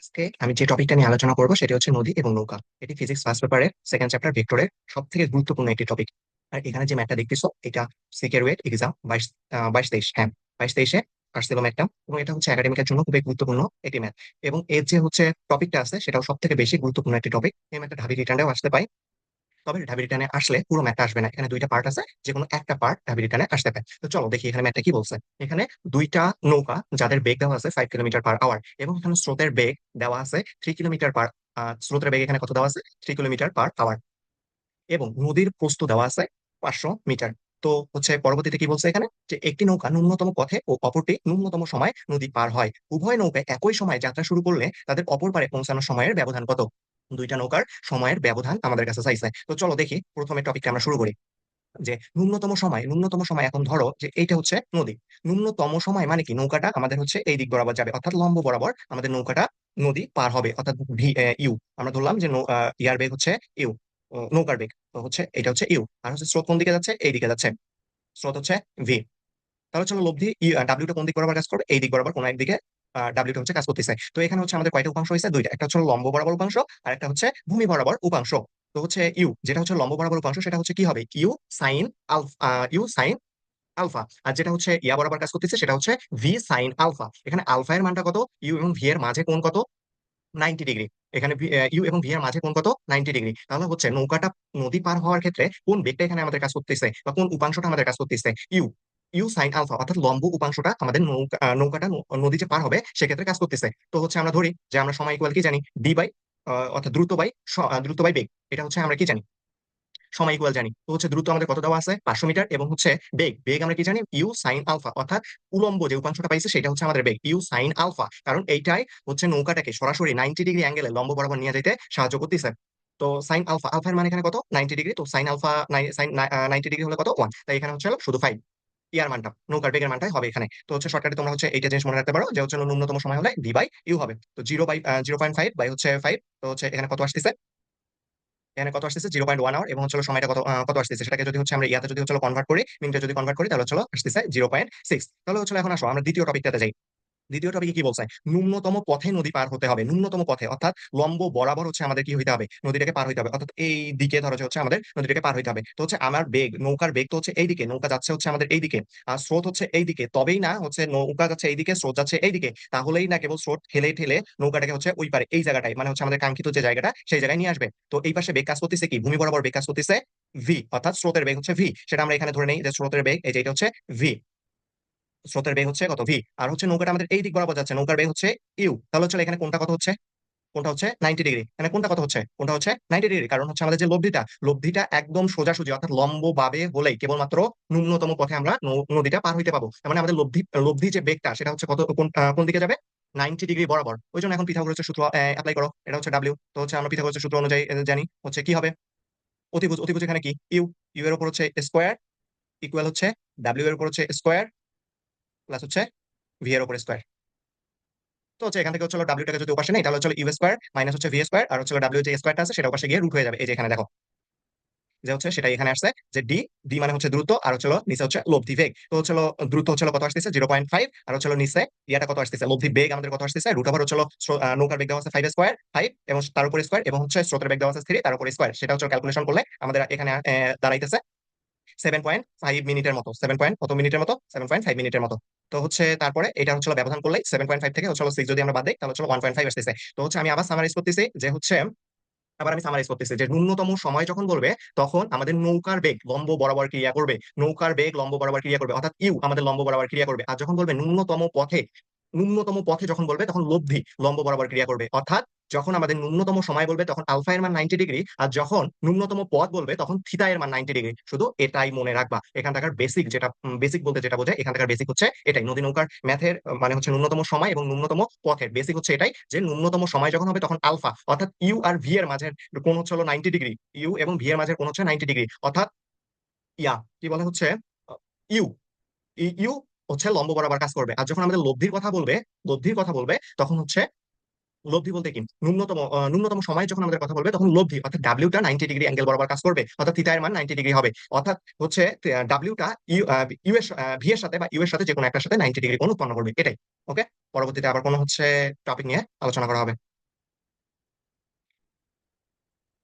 আজকে আমি যে টপিকটা নিয়ে আলোচনা করবো সেটি হচ্ছে নদী এবং নৌকা। এটি ফিজিক্স ফার্স্ট পেপারের সেকেন্ড চ্যাপ্টার ভেক্টরের সব থেকে গুরুত্বপূর্ণ একটি টপিক। আর এখানে যে ম্যাথটা দেখতেছো এটা সেকেন্ড এক্সাম 22-23, হ্যাঁ, 22-23-এ আসছিল ম্যাথটা, এবং এটা হচ্ছে একাডেমিকের জন্য খুবই গুরুত্বপূর্ণ একটি ম্যাথ। এবং এর যে হচ্ছে টপিকটা আছে সেটাও সব থেকে বেশি গুরুত্বপূর্ণ একটি টপিক। এই ম্যাথটা ঢাবি রিটার্নেও আসতে পারে, তবে ঢাবি রিটার্নে আসলে পুরো ম্যাথটা আসবে না, এখানে দুইটা পার্ট আছে, যে কোনো একটা পার্ট ঢাবি রিটার্নে আসতে পারে। তো চলো দেখি এখানে ম্যাথটা কি বলছে। এখানে দুইটা নৌকা যাদের বেগ দেওয়া আছে 5 কিলোমিটার পার আওয়ার, এবং এখানে স্রোতের বেগ দেওয়া আছে 3 কিলোমিটার পার। স্রোতের বেগ এখানে কত দেওয়া আছে? 3 কিলোমিটার পার আওয়ার। এবং নদীর প্রস্থ দেওয়া আছে 500 মিটার। তো হচ্ছে পরবর্তীতে কি বলছে এখানে, যে একটি নৌকা ন্যূনতম পথে ও অপরটি ন্যূনতম সময় নদী পার হয়, উভয় নৌকায় একই সময় যাত্রা শুরু করলে তাদের অপর পারে পৌঁছানোর সময়ের ব্যবধান কত? দুইটা নৌকার সময়ের ব্যবধান আমাদের কাছে চাইছে। তো চলো দেখি, প্রথমে টপিকটা আমরা শুরু করি। যে ন্যূনতম সময় এখন ধরো যে এইটা হচ্ছে নদী। ন্যূনতম সময় মানে কি, নৌকাটা আমাদের হচ্ছে এই দিক বরাবর যাবে, অর্থাৎ লম্ব বরাবর আমাদের নৌকাটা নদী পার হবে, অর্থাৎ ইউ। আমরা ধরলাম যে ইয়ার বেগ হচ্ছে ইউ, নৌকার বেগ তো হচ্ছে এটা হচ্ছে ইউ। আর হচ্ছে স্রোত কোন দিকে যাচ্ছে? এই দিকে যাচ্ছে, স্রোত হচ্ছে ভি। তাহলে চলো লব্ধি ডাব্লিউটা কোন দিক বরাবর কাজ করবে? এই দিক বরাবর কোনো একদিকে ডাব্লিউটা হচ্ছে কাজ করতেছে। তো এখানে হচ্ছে আমাদের কয়টা উপাংশ হয়েছে? দুইটা, একটা হচ্ছে লম্ব বরাবর উপাংশ, আর একটা হচ্ছে ভূমি বরাবর উপাংশ। তো হচ্ছে ইউ যেটা হচ্ছে লম্ব বরাবর উপাংশ সেটা হচ্ছে কি হবে? You sine alpha. আর যেটা হচ্ছে ইয়া বরাবর কাজ করতেছে সেটা হচ্ছে ভি সাইন আলফা। এখানে আলফা এর মানটা কত? ইউ এবং ভি এর মাঝে কোণ কত? 90 ডিগ্রি। এখানে ইউ এবং ভি এর মাঝে কোণ কত? 90 ডিগ্রি। তাহলে হচ্ছে নৌকাটা নদী পার হওয়ার ক্ষেত্রে কোন বেগটা এখানে আমাদের কাজ করতেছে, বা কোন উপাংশটা আমাদের কাজ করতেছে? ইউ। ইউ সাইন আলফা, অর্থাৎ লম্ব উপাংশটা আমাদের নৌকাটা নদী যে পার হবে সেক্ষেত্রে কাজ করতেছে। তো হচ্ছে আমরা ধরি যে আমরা সময় ইকুয়াল কি জানি? ডি বাই, অর্থাৎ দ্রুত বাই বেগ। এটা হচ্ছে আমরা কি জানি? সময় ইকুয়াল জানি। তো হচ্ছে দ্রুত আমাদের কত দেওয়া আছে? 500 মিটার। এবং হচ্ছে বেগ বেগ আমরা কি জানি? ইউ সাইন আলফা, অর্থাৎ উলম্ব যে উপাংশটা পাইছে সেটা হচ্ছে আমাদের বেগ ইউ সাইন আলফা, কারণ এইটাই হচ্ছে নৌকাটাকে সরাসরি 90 ডিগ্রি অ্যাঙ্গেলে লম্ব বরাবর নিয়ে যেতে সাহায্য করতেছে। তো সাইন আলফা, আলফার মানে এখানে কত? 90 ডিগ্রি। তো সাইন আলফা, সাইন 90 ডিগ্রি হলে কত? 1। তাই এখানে হচ্ছে হলো শুধু 5। ইয়ার মানটা, নৌকার বেগের মানটাই হবে এখানে। তো হচ্ছে শর্টকাটে তোমরা হচ্ছে এইটা জিনিস মনে রাখতে পারো, যে হচ্ছে ন্যূনতম সময় হলে ডি বাই ইউ হবে। তো 0.5 বাই হচ্ছে 5। তো হচ্ছে এখানে কত আসতেছে? এখানে কত আসতেছে? 0.1 আওয়ার। এবং হচ্ছে সময়টা কত কত আসতেছে সেটাকে যদি হচ্ছে আমরা ইয়াতে যদি হচ্ছে কনভার্ট করি, মিনিটে যদি কনভার্ট করি, তাহলে হচ্ছে আসতেছে 0.6। তাহলে হচ্ছে এখন আসো আমরা দ্বিতীয় টপিকটাতে যাই। দ্বিতীয় টপিকে কি বলছে? ন্যূনতম পথে নদী পার হতে হবে, ন্যূনতম পথে, অর্থাৎ লম্ব বরাবর হচ্ছে আমাদের কি হইতে হবে? নদীটাকে পার হইতে হবে, অর্থাৎ এই দিকে ধরো যে হচ্ছে আমাদের নদীটাকে পার হইতে হবে। তো হচ্ছে আমার বেগ, নৌকার বেগ তো হচ্ছে এইদিকে, নৌকা যাচ্ছে হচ্ছে আমাদের এইদিকে, আর স্রোত হচ্ছে এইদিকে, তবেই না হচ্ছে নৌকা যাচ্ছে এইদিকে, স্রোত যাচ্ছে এইদিকে, তাহলেই না কেবল স্রোত ঠেলে ঠেলে নৌকাটাকে হচ্ছে ওই পারে এই জায়গাটায়, মানে হচ্ছে আমাদের কাঙ্ক্ষিত যে জায়গাটা সেই জায়গায় নিয়ে আসবে। তো এই পাশে বেগ কাজ করতেছে কি? ভূমি বরাবর বেগ কাজ করতেছে ভি, অর্থাৎ স্রোতের বেগ হচ্ছে ভি। সেটা আমরা এখানে ধরে নেই যে স্রোতের বেগ এই যে এটা হচ্ছে ভি, স্রোতের বেগ হচ্ছে কত? ভি। আর হচ্ছে নৌকাটা আমাদের এই দিক বরাবর যাচ্ছে, নৌকার বেগ হচ্ছে ইউ। তাহলে হচ্ছে এখানে কোনটা কত হচ্ছে? কোনটা হচ্ছে 90 ডিগ্রি। এখানে কোনটা কত হচ্ছে? কোনটা হচ্ছে 90 ডিগ্রি, কারণ হচ্ছে আমাদের যে লব্ধিটা, লব্ধিটা একদম সোজাসুজি, অর্থাৎ লম্ব ভাবে হলেই কেবলমাত্র ন্যূনতম পথে আমরা নদীটা পার হইতে পাবো। তার মানে আমাদের লব্ধি যে বেগটা সেটা হচ্ছে কত, কোন দিকে যাবে? 90 ডিগ্রি বরাবর। ওই জন্য এখন পিথাগোরাসের সূত্র অ্যাপ্লাই করো, এটা হচ্ছে ডাব্লিউ। তো হচ্ছে আমরা পিথাগোরাসের সূত্র অনুযায়ী জানি হচ্ছে কি হবে? অতিভুজ, অতিভুজ এখানে কি? ইউ। ইউ এর উপর হচ্ছে স্কোয়ার ইকুয়াল হচ্ছে ডাব্লিউ এর উপর হচ্ছে স্কোয়ার প্লাস হচ্ছে ভি এর উপর স্কোয়ার। তো হচ্ছে এখান থেকে হচ্ছে ডাব্লিউটাকে যদি ওপাশে নেই, তাহলে হচ্ছে ইউ স্কোয়ার মাইনাস হচ্ছে ভি স্কোয়ার, আর হচ্ছে ডাব্লিউ যে স্কোয়ারটা আছে সেটা ওপাশে গিয়ে রুট হয়ে যাবে। এই যে এখানে দেখো যে হচ্ছে সেটা এখানে আসছে, যে ডি, ডি মানে হচ্ছে দ্রুত, আর হচ্ছে নিচে হচ্ছে লব্ধি বেগ। তো হচ্ছে দ্রুত হচ্ছে কত আসতেছে? 0.5। আর হচ্ছে নিচে ইয়াটা কত আসতেছে? লব্ধি বেগ আমাদের কত আসতেছে? রুট ওভার হচ্ছে নৌকার বেগ দেওয়া আছে 5 স্কোয়ার, 5 এবং তার উপর স্কোয়ার, এবং হচ্ছে স্রোতের বেগ দেওয়া আছে 3 তার উপর স্কোয়ার। সেটা হচ্ছে ক্যালকুলেশন করলে আমাদের এখানে দাঁড়াইতেছে 7.5 মিনিটের মতো। 7 পয়েন্ট কত মিনিটের মতো? 7.5 মিনিটের মতো। তো হচ্ছে তারপরে এটা হচ্ছে ব্যবধান করলে 7.5 থেকে হচ্ছে 6 যদি আমরা বাদ দিই, তাহলে হচ্ছে 1.5 আসতেছে। তো হচ্ছে আমি আবার সামারাইজ করতেছি, যে হচ্ছে আবার আমি সামারাইজ করতেছি যে ন্যূনতম সময় যখন বলবে তখন আমাদের নৌকার বেগ লম্ব বরাবর ক্রিয়া করবে, নৌকার বেগ লম্ব বরাবর ক্রিয়া করবে, অর্থাৎ ইউ আমাদের লম্ব বরাবর ক্রিয়া করবে। আর যখন বলবে ন্যূনতম পথে যখন বলবে তখন লব্ধি লম্ব বরাবর ক্রিয়া করবে, অর্থাৎ যখন আমাদের ন্যূনতম সময় বলবে তখন আলফা এর মান 90 ডিগ্রি, আর যখন ন্যূনতম পথ বলবে তখন থিতা এর মান 90 ডিগ্রি। শুধু এটাই মনে রাখবা, এখান থাকার বেসিক যেটা, বেসিক বলতে যেটা বোঝায়, এখান থাকার বেসিক হচ্ছে এটাই। নদী নৌকার ম্যাথের মানে হচ্ছে ন্যূনতম সময় এবং ন্যূনতম পথের বেসিক হচ্ছে এটাই, যে ন্যূনতম সময় যখন হবে তখন আলফা, অর্থাৎ ইউ আর ভি এর মাঝের কোণ হচ্ছে 90 ডিগ্রি, ইউ এবং ভি এর মাঝের কোণ হচ্ছে 90 ডিগ্রি, অর্থাৎ ইয়া কি বলে হচ্ছে ইউ, ইউ হচ্ছে লম্ব বরাবর কাজ করবে। আর যখন আমাদের লব্ধির কথা বলবে তখন হচ্ছে, লব্ধি বলতে কি, ন্যূনতম সময় যখন আমাদের কথা বলবে তখন লব্ধি, অর্থাৎ ডাব্লিউটা 90 ডিগ্রি অ্যাঙ্গেল বরাবর কাজ করবে, অর্থাৎ থিতা এর মান 90 ডিগ্রি হবে। অর্থাৎ হচ্ছে ডাব্লিউটা ইউ এর ভি এর সাথে বা ইউ এর সাথে যে কোনো একটার সাথে 90 ডিগ্রি কোণ উৎপন্ন করবে, এটাই। ওকে, পরবর্তীতে আবার কোনো হচ্ছে টপিক নিয়ে আলোচনা করা হবে।